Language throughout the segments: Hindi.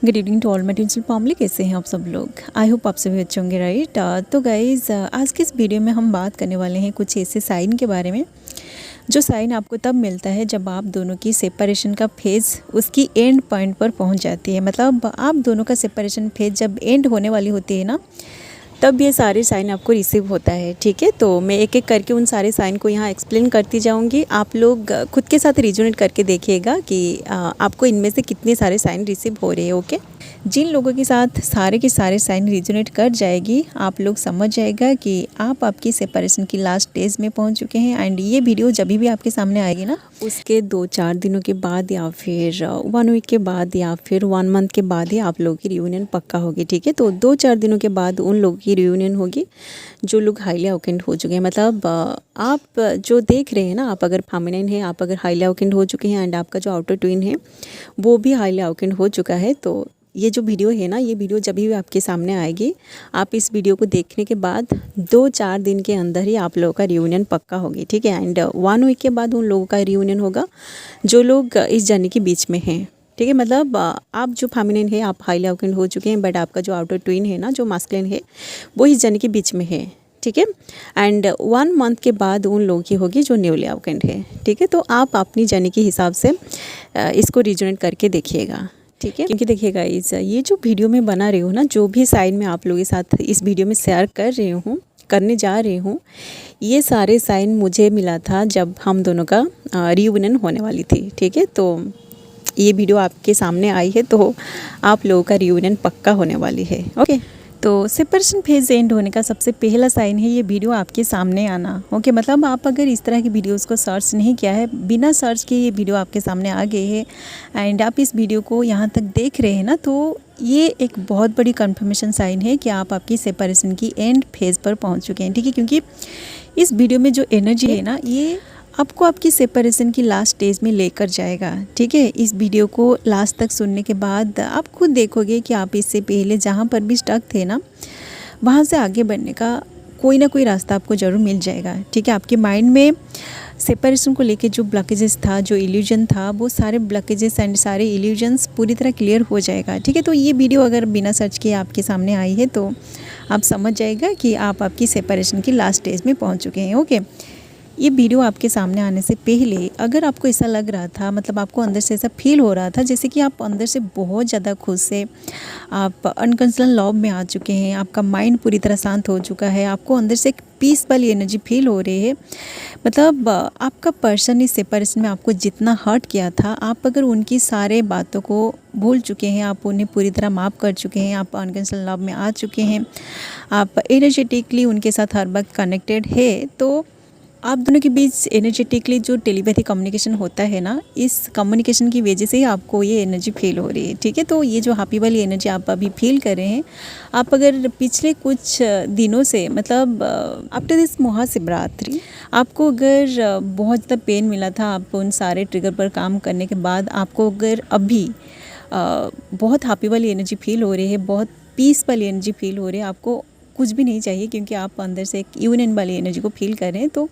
Good evening to all my dear family. कैसे हैं आप सब लोग? आई होप आप सभी अच्छे होंगे, राइट। तो गाइज़, आज के इस वीडियो में हम बात करने वाले हैं कुछ ऐसे साइन के बारे में जो साइन आपको तब मिलता है जब आप दोनों की सेपरेशन का फेज़ उसकी एंड पॉइंट पर पहुंच जाती है। मतलब आप दोनों का सेपरेशन फेज़ जब एंड होने वाली होती है ना, तब ये सारे साइन आपको रिसीव होता है। ठीक है, तो मैं एक एक करके उन सारे साइन को यहाँ एक्सप्लेन करती जाऊँगी। आप लोग खुद के साथ रिजोनेट करके देखिएगा कि आपको इनमें से कितने सारे साइन रिसीव हो रहे हैं। ओके, जिन लोगों के साथ सारे के सारे साइन रिजोनेट कर जाएगी, आप लोग समझ जाएगा कि आप आपकी सेपरेशन की लास्ट स्टेज में पहुंच चुके हैं। एंड ये वीडियो जब भी आपके सामने आएगी ना, उसके 2-4 दिनों के बाद या फिर 1 वीक के बाद या फिर 1 मंथ के बाद ही आप लोगों की रियूनियन पक्का होगी। ठीक है, तो 2-4 दिनों के बाद उन लोगों की रियूनियन होगी जो लोग हाईली अवेकेंट हो चुके हैं। मतलब आप जो देख रहे हैं ना, आप अगर फेमिनिन है, आप अगर हाईली अवेकेंट हो चुके हैं एंड आपका जो आउटर ट्विन है वो भी हाईली अवेकेंट हो चुका है, तो ये जो वीडियो है ना, ये वीडियो जब भी आपके सामने आएगी, आप इस वीडियो को देखने के बाद 2-4 दिन के अंदर ही आप लोगों का रियूनियन पक्का होगी। ठीक है, एंड 1 वीक के बाद उन लोगों का रियूनियन होगा जो लोग इस जर्नी के बीच में हैं। ठीक है, मतलब आप जो फेमिनिन है, आप हाईली अवेकेंट हो चुके हैं, बट आपका जो आउटर ट्विन है ना, जो मास्कुलिन है, वो इस जर्नी के बीच में है। ठीक है, एंड 1 मंथ के बाद उन लोगों की होगी जो न्यूली अवेकेंट है। ठीक है, तो आप अपनी जर्नी के हिसाब से इसको रिजोनेट करके देखिएगा। ठीक है, क्योंकि देखिएगा ये जो वीडियो में बना रही हूँ ना, जो भी साइन मैं आप लोगों के साथ इस वीडियो में शेयर कर रही हूँ, करने जा रही हूँ, ये सारे साइन मुझे मिला था जब हम दोनों का रियूनियन होने वाली थी। ठीक है, तो ये वीडियो आपके सामने आई है तो आप लोगों का रियूनियन पक्का होने वाली है। ओके, तो सेपरेशन फेज एंड होने का सबसे पहला साइन है ये वीडियो आपके सामने आना। ओके, मतलब आप अगर इस तरह की वीडियोस को सर्च नहीं किया है, बिना सर्च के ये वीडियो आपके सामने आ गए है एंड आप इस वीडियो को यहाँ तक देख रहे हैं ना, तो ये एक बहुत बड़ी कंफर्मेशन साइन है कि आप आपकी सेपरेशन की एंड फेज पर पहुँच चुके हैं। ठीक है, क्योंकि इस वीडियो में जो एनर्जी है ना, ये आपको आपकी सेपरेशन की लास्ट स्टेज में लेकर जाएगा। ठीक है, इस वीडियो को लास्ट तक सुनने के बाद आप खुद देखोगे कि आप इससे पहले जहाँ पर भी स्टक थे ना, वहाँ से आगे बढ़ने का कोई ना कोई रास्ता आपको ज़रूर मिल जाएगा। ठीक है, आपके माइंड में सेपरेशन को लेके जो ब्लॉकेजेस था, जो इल्यूजन था, वो सारे ब्लॉकेजेस एंड सारे इल्यूजन्स पूरी तरह क्लियर हो जाएगा। ठीक है, तो ये वीडियो अगर बिना सर्च किए आपके सामने आई है तो आप समझ जाएगा कि आप आपकी सेपरेशन की लास्ट स्टेज में पहुँच चुके हैं। ओके, ये वीडियो आपके सामने आने से पहले अगर आपको ऐसा लग रहा था, मतलब आपको अंदर से ऐसा फील हो रहा था जैसे कि आप अंदर से बहुत ज़्यादा खुश से आप अनकंडीशनल लव में आ चुके हैं, आपका माइंड पूरी तरह शांत हो चुका है, आपको अंदर से एक पीस वाली एनर्जी फील हो रही है, मतलब आपका पर्सन इस सेपरेशन में आपको जितना हर्ट किया था, आप अगर उनकी सारे बातों को भूल चुके हैं, आप उन्हें पूरी तरह माफ़ कर चुके हैं, आप अनकंडीशनल लव में आ चुके हैं, आप एनर्जेटिकली उनके साथ हर वक्त कनेक्टेड है, तो आप दोनों के बीच एनर्जेटिकली जो टेलीपैथी कम्युनिकेशन होता है ना, इस कम्युनिकेशन की वजह से ही आपको ये एनर्जी फील हो रही है। ठीक है, तो ये जो हैप्पी वाली एनर्जी आप अभी फील कर रहे हैं, आप अगर पिछले कुछ दिनों से, मतलब आफ्टर दिस महाशिवरात्रि, आपको अगर बहुत ज़्यादा पेन मिला था, आप उन सारे ट्रिगर पर काम करने के बाद आपको अगर अभी बहुत हैप्पी वाली एनर्जी फील हो रही है, बहुत पीस वाली एनर्जी फील हो रही है, आपको कुछ भी नहीं चाहिए क्योंकि आप अंदर से एक यूनियन वाली एनर्जी को फील कर रहे हैं, तो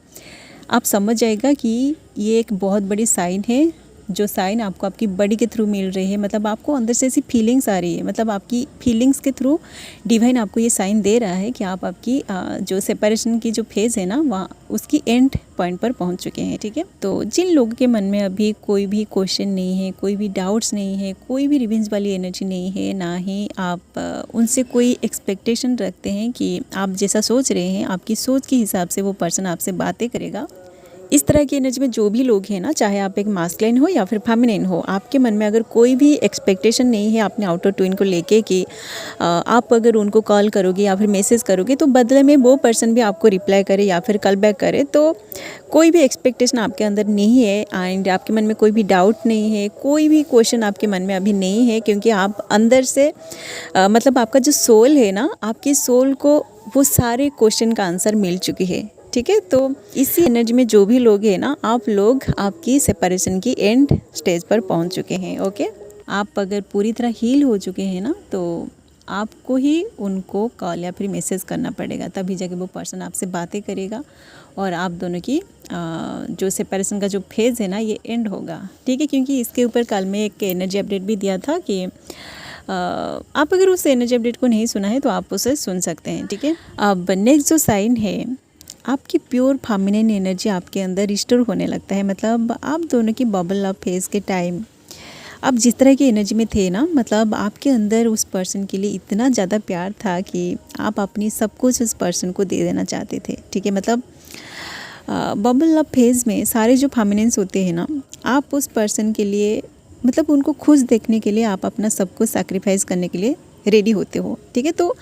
आप समझ जाएगा कि ये एक बहुत बड़ी साइन है, जो साइन आपको आपकी बॉडी के थ्रू मिल रही है। मतलब आपको अंदर से ऐसी फीलिंग्स आ रही है, मतलब आपकी फीलिंग्स के थ्रू डिवाइन आपको ये साइन दे रहा है कि आप आपकी जो सेपरेशन की जो फेज़ है ना, वहाँ उसकी एंड पॉइंट पर पहुँच चुके हैं। ठीक है, तो जिन लोगों के मन में अभी कोई भी क्वेश्चन नहीं है, कोई भी डाउट्स नहीं है, कोई भी रिवेंज वाली एनर्जी नहीं है, ना ही आप उनसे कोई एक्सपेक्टेशन रखते हैं कि आप जैसा सोच रहे हैं, आपकी सोच के हिसाब से वो पर्सन आपसे बातें करेगा, इस तरह की एनर्जी में जो भी लोग हैं ना, चाहे आप एक मास्कुलिन हो या फिर फेमिनिन हो, आपके मन में अगर कोई भी एक्सपेक्टेशन नहीं है अपने आउटर ट्विन को लेके कि आप अगर उनको कॉल करोगे या फिर मैसेज करोगे तो बदले में वो पर्सन भी आपको रिप्लाई करे या फिर कॉल बैक करे, तो कोई भी एक्सपेक्टेशन आपके अंदर नहीं है एंड आपके मन में कोई भी डाउट नहीं है, कोई भी क्वेश्चन आपके मन में अभी नहीं है, क्योंकि आप अंदर से मतलब आपका जो सोल है ना, आपकी सोल को वो सारे क्वेश्चन का आंसर मिल चुकी है। ठीक है, तो इसी एनर्जी में जो भी लोग हैं ना, आप लोग आपकी सेपरेशन की एंड स्टेज पर पहुंच चुके हैं। ओके, आप अगर पूरी तरह हील हो चुके हैं ना, तो आपको ही उनको कॉल या फिर मैसेज करना पड़ेगा, तभी जाके वो पर्सन आपसे बातें करेगा और आप दोनों की जो सेपरेशन का जो फेज़ है ना, ये एंड होगा। ठीक है, क्योंकि इसके ऊपर कल में एक एनर्जी अपडेट भी दिया था कि आप अगर उस एनर्जी अपडेट को नहीं सुना है तो आप उसे सुन सकते हैं, ठीक है। अब नेक्स्ट जो साइन है, आपकी प्योर फेमिनिन एनर्जी आपके अंदर रिस्टोर होने लगता है। मतलब आप दोनों की बबल लव फेज के टाइम आप जिस तरह की एनर्जी में थे ना, मतलब आपके अंदर उस पर्सन के लिए इतना ज़्यादा प्यार था कि आप अपनी सब कुछ उस पर्सन को दे देना चाहते थे, ठीक है। मतलब बबल लव फेज़ में सारे जो फेमिनिन्स होते हैं ना, आप उस पर्सन के लिए मतलब उनको खुश देखने के लिए आप अपना सब कुछ सैक्रिफाइस करने के लिए रेडी होते हो, ठीक है। तो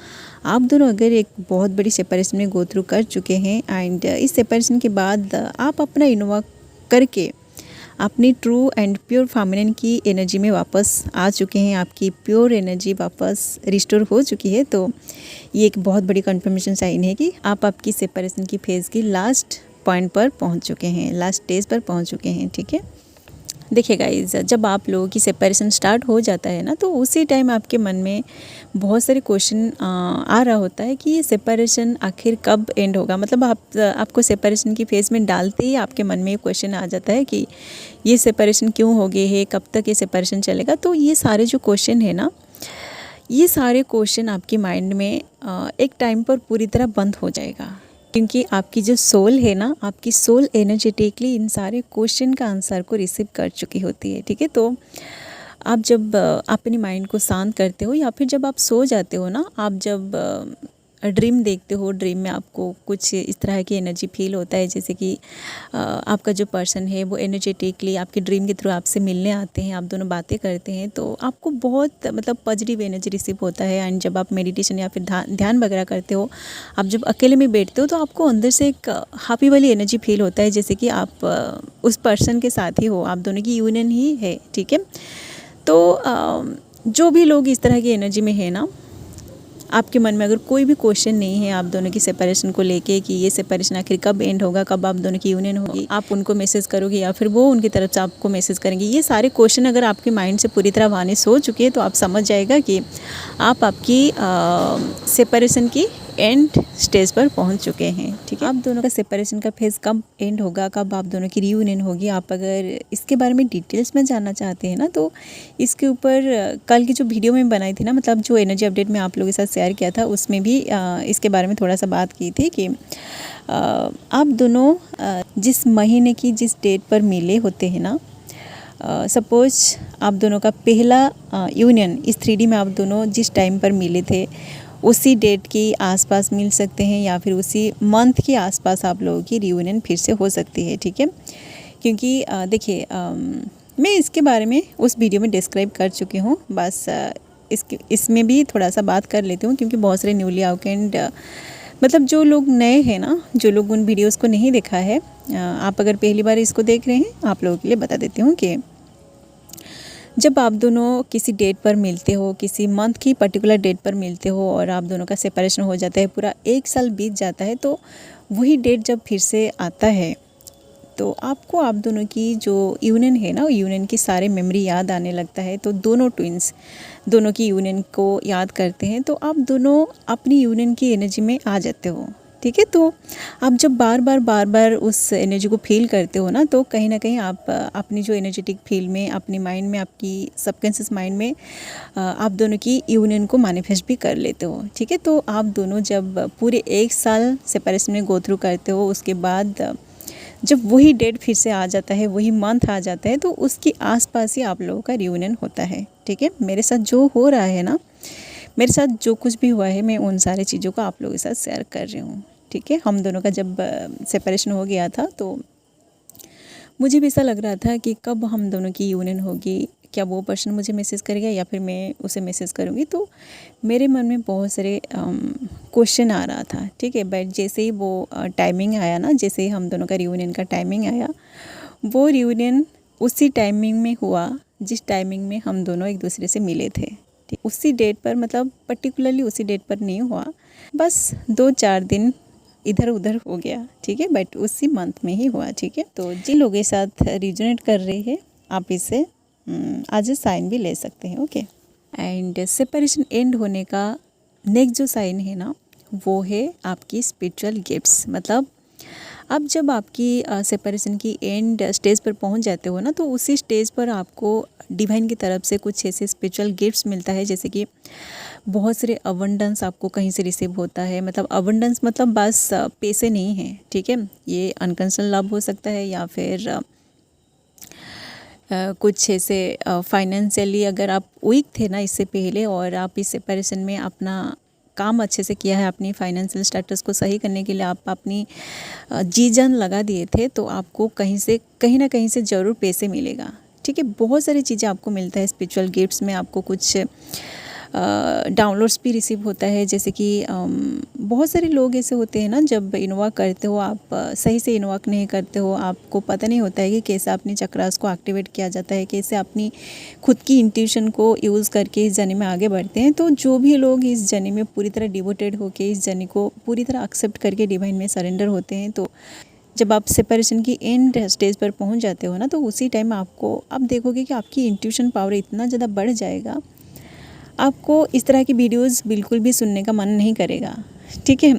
आप दोनों अगर एक बहुत बड़ी सेपरेशन में गो थ्रू कर चुके हैं एंड इस सेपरेशन के बाद आप अपना इन्वॉल्व करके अपनी ट्रू एंड प्योर फेमिनिन की एनर्जी में वापस आ चुके हैं, आपकी प्योर एनर्जी वापस रिस्टोर हो चुकी है, तो ये एक बहुत बड़ी कंफर्मेशन साइन है कि आप आपकी सेपरेशन की फेज़ की लास्ट पॉइंट पर पहुंच चुके हैं, लास्ट स्टेज पर पहुंच चुके हैं, ठीक है। देखिए गाइज, जब आप लोगों की सेपरेशन स्टार्ट हो जाता है ना, तो उसी टाइम आपके मन में बहुत सारे क्वेश्चन आ रहा होता है कि ये सेपरेशन आखिर कब एंड होगा। मतलब आपको सेपरेशन की फेज़ में डालते ही आपके मन में ये क्वेश्चन आ जाता है कि ये सेपरेशन क्यों हो गई है, कब तक ये सेपरेशन चलेगा। तो ये सारे जो क्वेश्चन है ना, ये सारे क्वेश्चन आपके माइंड में एक टाइम पर पूरी तरह बंद हो जाएगा, क्योंकि आपकी जो सोल है ना, आपकी सोल एनर्जेटिकली इन सारे क्वेश्चन का आंसर को रिसीव कर चुकी होती है, ठीक है। तो आप जब अपने माइंड को शांत करते हो या फिर जब आप सो जाते हो ना, आप जब ड्रीम देखते हो, ड्रीम में आपको कुछ इस तरह की एनर्जी फील होता है, जैसे कि आपका जो पर्सन है वो एनर्जेटिकली आपके ड्रीम के थ्रू आपसे मिलने आते हैं, आप दोनों बातें करते हैं, तो आपको बहुत मतलब पॉजिटिव एनर्जी रिसीव होता है। एंड जब आप मेडिटेशन या फिर ध्यान वगैरह करते हो, आप जब अकेले में बैठते हो, तो आपको अंदर से एक हैप्पी वाली एनर्जी फील होता है, जैसे कि आप उस पर्सन के साथ ही हो, आप दोनों की यूनियन ही है, ठीक है। तो जो भी लोग इस तरह की एनर्जी में है ना, आपके मन में अगर कोई भी क्वेश्चन नहीं है आप दोनों की सेपरेशन को लेके कि ये सेपरेशन आखिर कब एंड होगा, कब आप दोनों की यूनियन होगी, आप उनको मैसेज करोगे या फिर वो उनकी तरफ से आपको मैसेज करेंगे, ये सारे क्वेश्चन अगर आपके माइंड से पूरी तरह वानिश हो चुके हैं, तो आप समझ जाएगा कि आप आपकी सेपरेशन की एंड स्टेज पर पहुंच चुके हैं, ठीक है। आप दोनों का सेपरेशन का फेज़ कब एंड होगा, कब आप दोनों की रियूनियन होगी, आप अगर इसके बारे में डिटेल्स में जानना चाहते हैं ना, तो इसके ऊपर कल की जो वीडियो में बनाई थी ना, मतलब जो एनर्जी अपडेट में आप लोगों के साथ शेयर किया था, उसमें भी इसके बारे में थोड़ा सा बात की थी कि आप दोनों जिस महीने की जिस डेट पर मिले होते हैं ना, सपोज आप दोनों का पहला यूनियन इस 3D में आप दोनों जिस टाइम पर मिले थे, उसी डेट के आसपास मिल सकते हैं या फिर उसी मंथ के आसपास आप लोगों की रियूनियन फिर से हो सकती है, ठीक है। क्योंकि देखिए, मैं इसके बारे में उस वीडियो में डिस्क्राइब कर चुकी हूँ, बस इसमें भी थोड़ा सा बात कर लेती हूँ, क्योंकि बहुत सारे न्यूली आउटेंड मतलब जो लोग नए हैं ना, जो लोग उन वीडियोज़ को नहीं देखा है, आप अगर पहली बार इसको देख रहे हैं, आप लोगों के लिए बता देती हूँ कि जब आप दोनों किसी डेट पर मिलते हो, किसी मंथ की पर्टिकुलर डेट पर मिलते हो और आप दोनों का सेपरेशन हो जाता है, पूरा 1 साल बीत जाता है, तो वही डेट जब फिर से आता है, तो आपको आप दोनों की जो यूनियन है ना, यूनियन की सारे मेमोरी याद आने लगता है। तो दोनों ट्विंस दोनों की यूनियन को याद करते हैं, तो आप दोनों अपनी यूनियन की एनर्जी में आ जाते हो, ठीक है। तो आप जब बार बार उस एनर्जी को फील करते हो ना, तो कहीं ना कहीं आप अपनी जो एनर्जेटिक फील में, अपनी माइंड में, आपकी सबकॉन्शियस माइंड में आप दोनों की यूनियन को मैनिफेस्ट भी कर लेते हो, ठीक है। तो आप दोनों जब पूरे 1 साल सेपरेशन में गो थ्रू करते हो, उसके बाद जब वही डेट फिर से आ जाता है, वही मंथ आ जाता है, तो उसके आसपास ही आप लोगों का रियूनियन होता है, ठीक है। मेरे साथ जो हो रहा है ना, मेरे साथ जो कुछ भी हुआ है, मैं उन सारी चीज़ों को आप लोगों के साथ शेयर कर रही हूँ, ठीक है। हम दोनों का जब सेपरेशन हो गया था, तो मुझे भी ऐसा लग रहा था कि कब हम दोनों की यूनियन होगी, क्या वो पर्सन मुझे मैसेज करेगा या फिर मैं उसे मैसेज करूँगी। तो मेरे मन में बहुत सारे क्वेश्चन आ रहा था, ठीक है। बट जैसे ही वो टाइमिंग आया ना, जैसे ही हम दोनों का रियूनियन का टाइमिंग आया, वो रियूनियन उसी टाइमिंग में हुआ जिस टाइमिंग में हम दोनों एक दूसरे से मिले थे, ठीक। उसी डेट पर, मतलब पर्टिकुलरली उसी डेट पर नहीं हुआ, बस 2-4 दिन इधर उधर हो गया, ठीक है, बट उसी मंथ में ही हुआ, ठीक है। तो जिन लोगों के साथ रिजोनेट कर रहे हैं, आप इसे आज साइन भी ले सकते हैं, ओके। एंड सेपरेशन एंड होने का नेक्स्ट जो साइन है ना, वो है आपकी स्पिरिचुअल गिफ्ट्स। मतलब अब जब आपकी सेपरेशन की एंड स्टेज पर पहुंच जाते हो ना, तो उसी स्टेज पर आपको डिवाइन की तरफ से कुछ ऐसे स्पिरिचुअल गिफ्ट्स मिलता है, जैसे कि बहुत सारे अबंडेंस आपको कहीं से रिसीव होता है। मतलब अबंडेंस मतलब बस पैसे नहीं हैं, ठीक है, ये अनकंडीशनल लव हो सकता है, या फिर कुछ ऐसे फाइनेंशियली अगर आप वीक थे ना इससे पहले, और आप इस सेपरेशन में अपना काम अच्छे से किया है, अपनी फाइनेंशियल स्टेटस को सही करने के लिए आप अपनी जी जान लगा दिए थे, तो आपको कहीं ना कहीं से ज़रूर पैसे मिलेगा, ठीक है। बहुत सारी चीज़ें आपको मिलता है स्पिरिचुअल गिफ्ट्स में। आपको कुछ डाउनलोड्स भी रिसीव होता है, जैसे कि बहुत सारे लोग ऐसे होते हैं ना, जब इन्वॉक करते हो आप सही से इन्वॉक नहीं करते हो, आपको पता नहीं होता है कि कैसे अपनी चक्रास को एक्टिवेट किया जाता है, कैसे अपनी खुद की इंट्यूशन को यूज़ करके इस जर्नी में आगे बढ़ते हैं। तो जो भी लोग इस जर्नी में पूरी तरह डिवोटेड होकर इस जर्नी को पूरी तरह एक्सेप्ट करके डिवाइन में सरेंडर होते हैं, तो जब आप सेपरेशन की एंड स्टेज पर पहुंच जाते हो ना, तो उसी टाइम आप देखोगे कि आपकी इंट्यूशन पावर इतना ज़्यादा बढ़ जाएगा, आपको इस तरह की वीडियोस बिल्कुल भी सुनने का मन नहीं करेगा, ठीक है।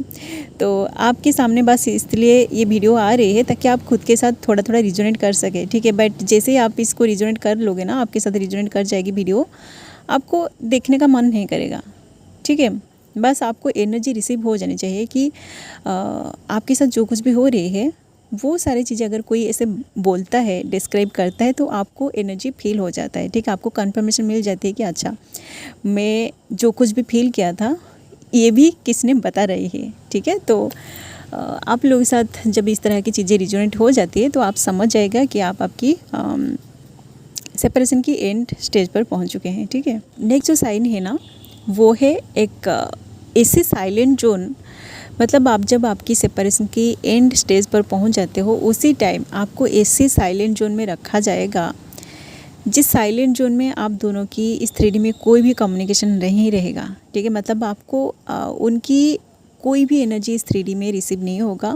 तो आपके सामने बस इसलिए ये वीडियो आ रही है ताकि आप खुद के साथ थोड़ा थोड़ा रिजोनेट कर सके, ठीक है। बट जैसे ही आप इसको रिजोनेट कर लोगे ना, आपके साथ रिजोनेट कर जाएगी वीडियो, आपको देखने का मन नहीं करेगा, ठीक है। बस आपको एनर्जी रिसीव हो जानी चाहिए कि आपके साथ जो कुछ भी हो रही है वो सारी चीज़ें अगर कोई ऐसे बोलता है, डिस्क्राइब करता है, तो आपको एनर्जी फील हो जाता है, ठीक है। आपको कंफर्मेशन मिल जाती है कि अच्छा, मैं जो कुछ भी फील किया था ये भी किसने बता रही है, ठीक है। तो आप लोगों के साथ जब इस तरह की चीज़ें रिजोनेट हो जाती है, तो आप समझ जाएगा कि आप आपकी सेपरेशन की एंड स्टेज पर पहुंच चुके हैं, ठीक है। नेक्स्ट जो साइन है ना, वो है एक ऐसे साइलेंट जोन। मतलब आप जब आपकी सेपरेशन की एंड स्टेज पर पहुंच जाते हो, उसी टाइम आपको ऐसे साइलेंट जोन में रखा जाएगा, जिस साइलेंट जोन में आप दोनों की इस 3D में कोई भी कम्युनिकेशन नहीं रहेगा, ठीक है। मतलब आपको उनकी कोई भी एनर्जी इस 3D में रिसीव नहीं होगा।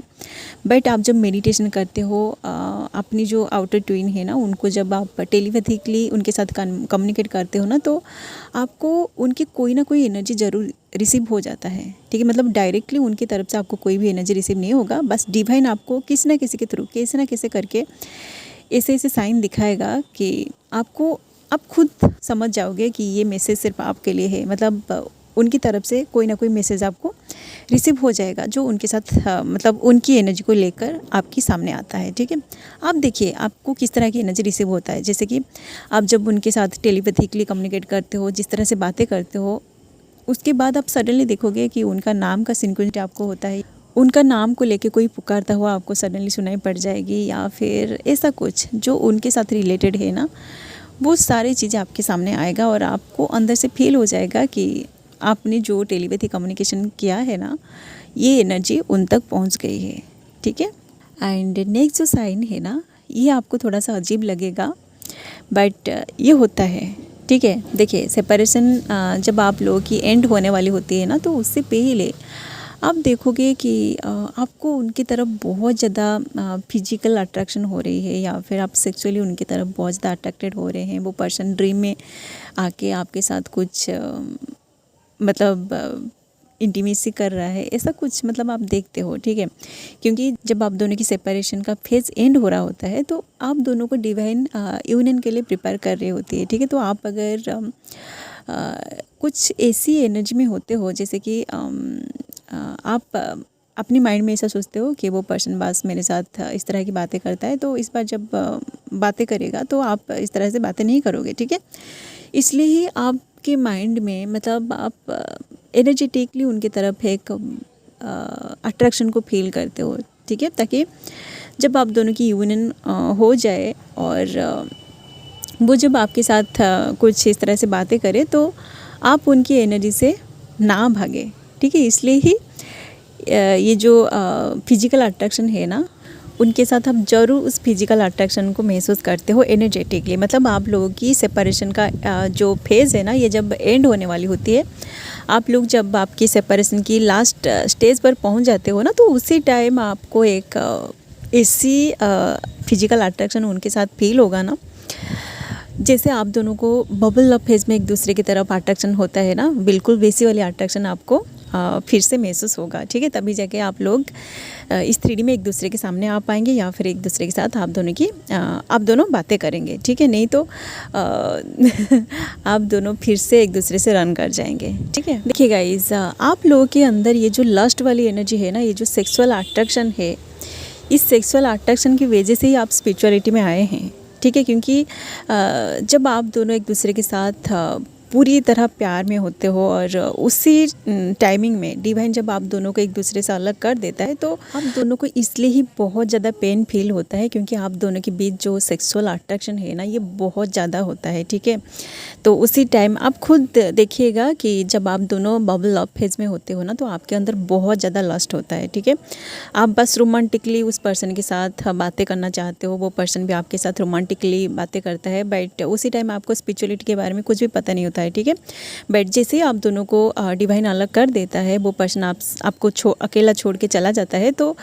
बट आप जब मेडिटेशन करते हो, अपनी जो आउटर ट्विन है ना, उनको जब आप टेलीपैथिकली उनके साथ कम्युनिकेट करते हो ना, तो आपको उनकी कोई ना कोई एनर्जी ज़रूर रिसीव हो जाता है, ठीक है। मतलब डायरेक्टली उनकी तरफ से आपको कोई भी एनर्जी रिसीव नहीं होगा, बस डिवाइन आपको किसी ना किसी के थ्रू, कैसे ना कैसे करके ऐसे ऐसे साइन दिखाएगा कि आप खुद समझ जाओगे कि ये मैसेज सिर्फ आपके लिए है। मतलब उनकी तरफ से कोई ना कोई मैसेज आपको रिसीव हो जाएगा, जो उनके साथ मतलब उनकी एनर्जी को लेकर आपके सामने आता है, ठीक है। आप देखिए आपको किस तरह की एनर्जी रिसीव होता है। जैसे कि आप जब उनके साथ टेलीपैथिकली कम्युनिकेट करते हो, जिस तरह से बातें करते हो, उसके बाद आप सडनली देखोगे कि उनका नाम का सिंक्रोनिटी आपको होता है। उनका नाम को लेके कोई पुकारता हुआ आपको सडनली सुनाई पड़ जाएगी, या फिर ऐसा कुछ जो उनके साथ रिलेटेड है ना, वो सारी चीज़ें आपके सामने आएगा, और आपको अंदर से फील हो जाएगा कि आपने जो टेलीपैथी कम्युनिकेशन किया है ना, ये एनर्जी उन तक पहुंच गई है, ठीक है। एंड नेक्स्ट जो साइन है ना, ये आपको थोड़ा सा अजीब लगेगा, बट ये होता है, ठीक है। देखिए सेपरेशन जब आप लोगों की एंड होने वाली होती है ना, तो उससे पहले आप देखोगे कि आपको उनकी तरफ बहुत ज़्यादा फिजिकल अट्रैक्शन हो रही है, या फिर आप सेक्सुअली उनकी तरफ बहुत ज़्यादा अट्रैक्टेड हो रहे हैं। वो पर्सन ड्रीम में आके आपके साथ कुछ मतलब इंटीमेसी कर रहा है, ऐसा कुछ मतलब आप देखते हो, ठीक है। क्योंकि जब आप दोनों की सेपरेशन का फेज एंड हो रहा होता है, तो आप दोनों को डिवाइन यूनियन के लिए प्रिपेयर कर रही होती है, ठीक है। तो आप अगर कुछ ऐसी एनर्जी में होते हो, जैसे कि आप अपनी माइंड में ऐसा सोचते हो कि वो पर्सन बस मेरे साथ इस तरह की बातें करता है, तो इस बार जब बातें करेगा तो आप इस तरह से बातें नहीं करोगे, ठीक है। इसलिए ही आपके माइंड में मतलब आप एनर्जेटिकली उनकी तरफ एक अट्रैक्शन को फील करते हो, ठीक है। ताकि जब आप दोनों की यूनियन हो जाए और वो जब आपके साथ कुछ इस तरह से बातें करे, तो आप उनकी एनर्जी से ना भागे, ठीक है। इसलिए ही ये जो फिजिकल अट्रैक्शन है ना, उनके साथ आप ज़रूर उस फिजिकल अट्रैक्शन को महसूस करते हो एनर्जेटिकली। मतलब आप लोगों की सेपरेशन का जो फेज़ है ना, ये जब एंड होने वाली होती है, आप लोग जब आपकी सेपरेशन की लास्ट स्टेज पर पहुंच जाते हो ना, तो उसी टाइम आपको एक ऐसी फिजिकल अट्रैक्शन उनके साथ फील होगा ना, जैसे आप दोनों को बबल लव फेज में एक दूसरे की तरफ अट्रैक्शन होता है ना, बिल्कुल वैसी वाली अट्रैक्शन आपको फिर से महसूस होगा, ठीक है। तभी जाके आप लोग इस 3D में एक दूसरे के सामने आ पाएंगे या फिर एक दूसरे के साथ आप दोनों बातें करेंगे, ठीक है। नहीं तो आप दोनों फिर से एक दूसरे से रन कर जाएंगे, ठीक है। देखिए गाइस, आप लोगों के अंदर ये जो लस्ट वाली एनर्जी है ना, ये जो सेक्सुअल अट्रैक्शन है, इस सेक्सुअल अट्रैक्शन की वजह से ही आप स्पिरिचुअलिटी में आए हैं, ठीक है। क्योंकि जब आप दोनों एक दूसरे के साथ पूरी तरह प्यार में होते हो और उसी टाइमिंग में डिवाइन जब आप दोनों को एक दूसरे से अलग कर देता है, तो आप दोनों को इसलिए ही बहुत ज़्यादा पेन फील होता है, क्योंकि आप दोनों के बीच जो सेक्सुअल अट्रैक्शन है ना, ये बहुत ज़्यादा होता है, ठीक है। तो उसी टाइम आप खुद देखिएगा कि जब आप दोनों बबल लव फेज में होते हो ना, तो आपके अंदर बहुत ज़्यादा लस्ट होता है, ठीक है। आप बस रोमांटिकली उस पर्सन के साथ बातें करना चाहते हो, वो पर्सन भी आपके साथ रोमांटिकली बातें करता है, बट उसी टाइम आपको स्पिरिचुअलिटी के बारे में कुछ भी पता नहीं होता है, ठीक है। बट जैसे ही आप दोनों को डिवाइन अलग कर देता है, वो पर्सन आपको अकेला छोड़ के चला जाता है, तो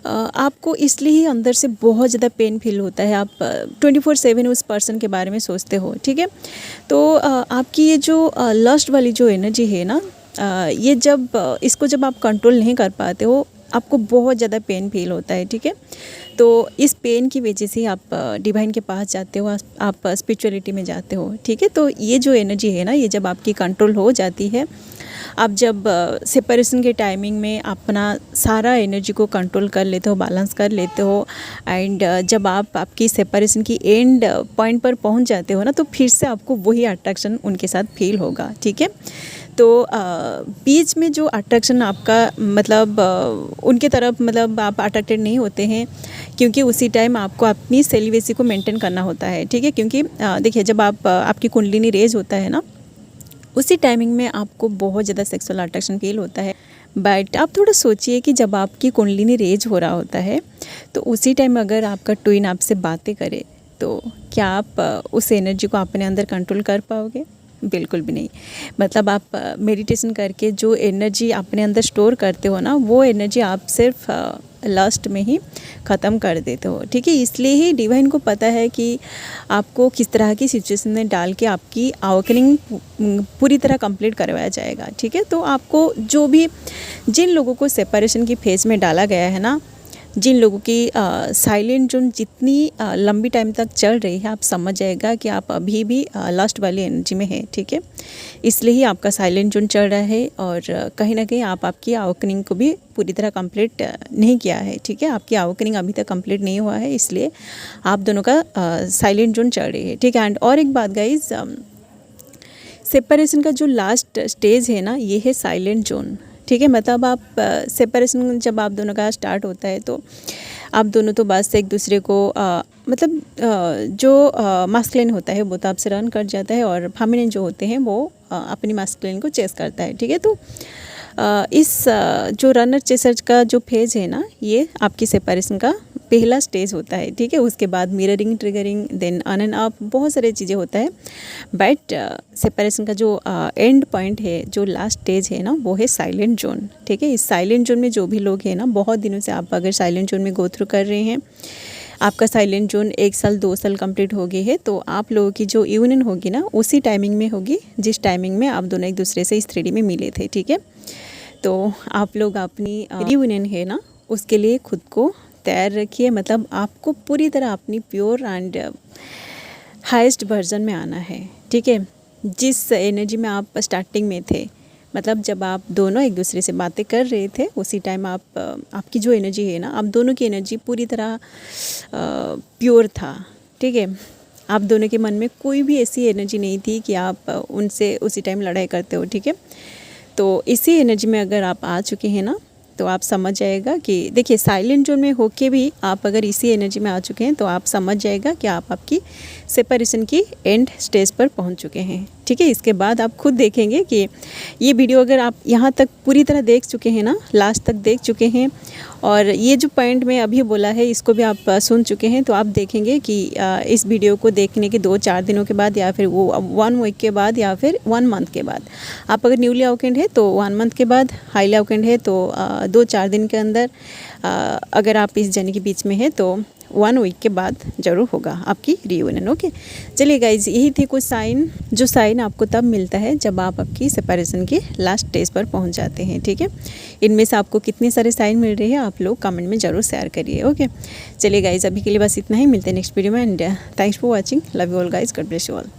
आपको इसलिए ही अंदर से बहुत ज़्यादा पेन फील होता है। आप 24/7 उस पर्सन के बारे में सोचते हो, ठीक है। तो आपकी ये जो लस्ट वाली जो एनर्जी है ना, ये इसको जब आप कंट्रोल नहीं कर पाते हो, आपको बहुत ज़्यादा पेन फील होता है, ठीक है। तो इस पेन की वजह से आप डिवाइन के पास जाते हो, आप स्पिरिचुअलिटी में जाते हो, ठीक है। तो ये जो एनर्जी है ना, ये जब आपकी कंट्रोल हो जाती है, आप जब सेपरेशन के टाइमिंग में अपना सारा एनर्जी को कंट्रोल कर लेते हो, बैलेंस कर लेते हो, एंड जब आपकी सेपरेशन की एंड पॉइंट पर पहुंच जाते हो ना, तो फिर से आपको वही अट्रैक्शन उनके साथ फील होगा, ठीक है। तो बीच में जो अट्रैक्शन आपका मतलब उनके तरफ मतलब आप अट्रैक्टेड नहीं होते हैं, क्योंकि उसी टाइम आपको अपनी सेलिवेसी को मेंटेन करना होता है, ठीक है। क्योंकि देखिए, जब आपकी कुंडलिनी रेज होता है ना, उसी टाइमिंग में आपको बहुत ज़्यादा सेक्सुअल अट्रैक्शन फील होता है। बट आप थोड़ा सोचिए कि जब आपकी कुंडलिनी रेज हो रहा होता है, तो उसी टाइम अगर आपका ट्विन आपसे बातें करे, तो क्या आप उस एनर्जी को अपने अंदर कंट्रोल कर पाओगे? बिल्कुल भी नहीं। मतलब आप मेडिटेशन करके जो एनर्जी अपने अंदर स्टोर करते हो ना, वो एनर्जी आप सिर्फ लास्ट में ही ख़त्म कर देते हो, ठीक है। इसलिए ही डिवाइन को पता है कि आपको किस तरह की सिचुएशन में डाल के आपकी अवेकनिंग पूरी तरह कंप्लीट करवाया जाएगा, ठीक है। तो आपको जिन लोगों को सेपरेशन की फेज में डाला गया है ना, जिन लोगों की साइलेंट जोन जितनी लंबी टाइम तक चल रही है, आप समझ जाएगा कि आप अभी भी लास्ट वाली एनर्जी में है, ठीक है। इसलिए ही आपका साइलेंट जोन चल रहा है, और कहीं ना कहीं आपकी अवेकनिंग को भी पूरी तरह कंप्लीट नहीं किया है, ठीक है। आपकी अवेकनिंग अभी तक कंप्लीट नहीं हुआ है, इसलिए आप दोनों का साइलेंट जोन चल रही है, ठीक है। एंड और एक बात गाइज, सेपरेशन का जो लास्ट स्टेज है ना, ये है साइलेंट जोन, ठीक है। मतलब आप सेपरेशन जब आप दोनों का स्टार्ट होता है, तो आप दोनों तो बस एक दूसरे को जो मास्कुलिन होता है वो तो आपसे रन कर जाता है, और फेमिनिन जो होते हैं वो अपनी मास्कुलिन को चेस करता है, ठीक है। तो इस जो रनर चेसर का जो फेज है ना, ये आपकी सेपरेशन का पहला स्टेज होता है, ठीक है। उसके बाद mirroring, triggering, then on and off, बहुत सारी चीज़ें होता है। बट सेपरेशन का जो एंड पॉइंट है, जो लास्ट स्टेज है ना, वो है साइलेंट जोन, ठीक है। इस साइलेंट जोन में जो भी लोग हैं ना, बहुत दिनों से आप अगर साइलेंट जोन में गो थ्रू कर रहे हैं, आपका साइलेंट जोन 1 साल 2 साल कंप्लीट हो गई है, तो आप लोगों की जो यूनियन होगी ना, उसी टाइमिंग में होगी जिस टाइमिंग में आप दोनों एक दूसरे से इस 3D में मिले थे, ठीक है। तो आप लोग अपनी यूनियन है ना, उसके लिए खुद को तैयार रखिए। मतलब आपको पूरी तरह अपनी प्योर एंड हाईएस्ट वर्जन में आना है, ठीक है। जिस एनर्जी में आप स्टार्टिंग में थे, मतलब जब आप दोनों एक दूसरे से बातें कर रहे थे, उसी टाइम आपकी जो एनर्जी है ना, आप दोनों की एनर्जी पूरी तरह प्योर था, ठीक है। आप दोनों के मन में कोई भी ऐसी एनर्जी नहीं थी कि आप उनसे उसी टाइम लड़ाई करते हो, ठीक है। तो इसी एनर्जी में अगर आप आ चुके हैं ना, तो आप समझ जाएगा कि देखिए, साइलेंट जोन में होके भी आप अगर इसी एनर्जी में आ चुके हैं, तो आप समझ जाएगा कि आप आपकी सेपरेशन की एंड स्टेज पर पहुंच चुके हैं, ठीक है। इसके बाद आप खुद देखेंगे कि ये वीडियो अगर आप यहाँ तक पूरी तरह देख चुके हैं ना, लास्ट तक देख चुके हैं, और ये जो पॉइंट मैं अभी बोला है इसको भी आप सुन चुके हैं, तो आप देखेंगे कि इस वीडियो को देखने के 2-4 दिनों के बाद, या फिर वो 1 वीक के बाद, या फिर 1 मंथ के बाद, आप अगर न्यूली अवेकेंड है तो 1 मंथ के बाद, हाईली अवेकेंड है तो 2-4 दिन के अंदर, अगर आप इस जर्नी के बीच में है तो 1 वीक के बाद ज़रूर होगा आपकी रियूनियन। ओके, चलिए गाइज, यही थे कुछ साइन, जो साइन आपको तब मिलता है जब आप आपकी सेपरेशन के लास्ट स्टेज पर पहुंच जाते हैं। ठीक है, इनमें से आपको कितने सारे साइन मिल रहे हैं आप लोग कमेंट में ज़रूर शेयर करिए। ओके, चलिए गाइज, अभी के लिए बस इतना ही, मिलते हैं नेक्स्ट वीडियो में। And thanks for watching, love you all guys, God bless you all.